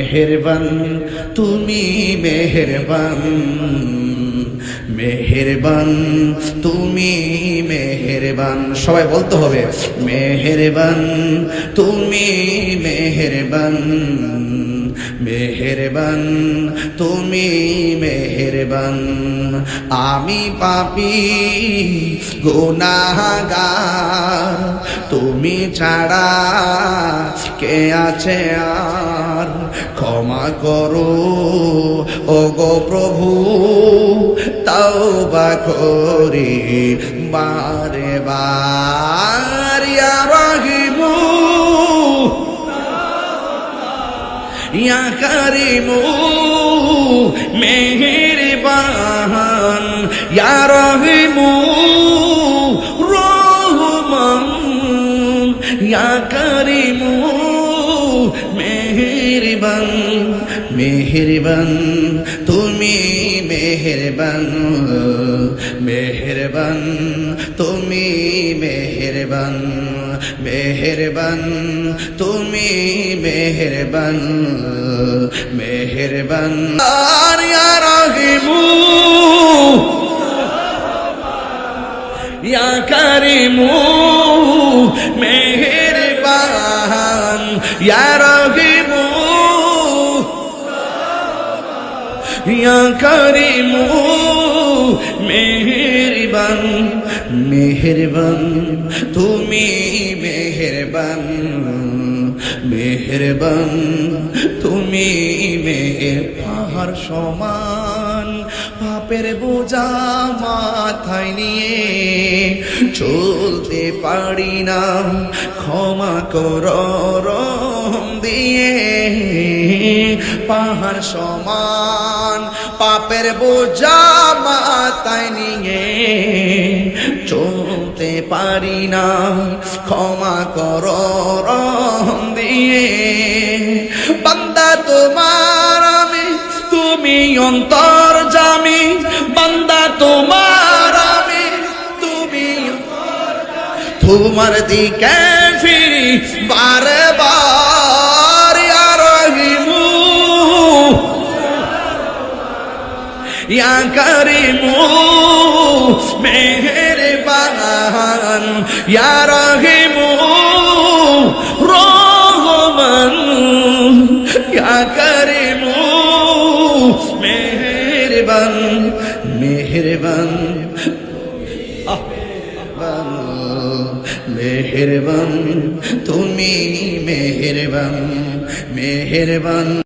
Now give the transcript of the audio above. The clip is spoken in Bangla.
মেহেরবান তুমি মেহেরবান, মেহেরবান তুমি মেহেরবান। সবাই বলতে হবে মেহেরবান তুমি মেহেরবান, মেহেরবান তুমি মেহেরবান। আমি পাপী গুনাহগার, তুমি ছাড়া কে আছে আর। ক্ষমা করো ওগো প্রভু, তওবা করি বারে বার। ইয়া রাহিমু ইয়া কারিমু মেহেরবান, ইয়া রহিমু রহমান, ইয়া কারিমু মেহেরবান, মেহেরবান তুমি মেহেরবান, মেহেরবান তুমি মেহেরবান, মেহেরবান তুমি মেহেরবান, মেহেরবান। ইয়া রাহিমু ইয়া কারিমু মেহেরবান, ইয়া রাহিমু ইয়া কারিমু মেহেরবান, মেহেরবান তুমি মেহেরবান, মেহেরবান তুমি পাহাড় সমান পাপের বোঝা মাথায় নিয়ে চলতে পারি না, ক্ষমা করো রহম দিয়ে। পাহাড় সমান পাপের বোঝা মাথায় নিয়ে চলতে পারি না, ক্ষমা করো রহম দিয়ে। বান্দা তোমার আমি, তুমি অন্তর্যামী। বান্দা তোমার আমি, তুমি তোমার দিকে ফিরি বারে বার। ইয়া রহিমু ইয়া কারিমু মেহেরবান, ইয়া রহিমু রহমান, ইয়া কারিমু মেহেরবান, মেহেরবান মেহেরবান তুমি মেহেরবান, মেহেরবান।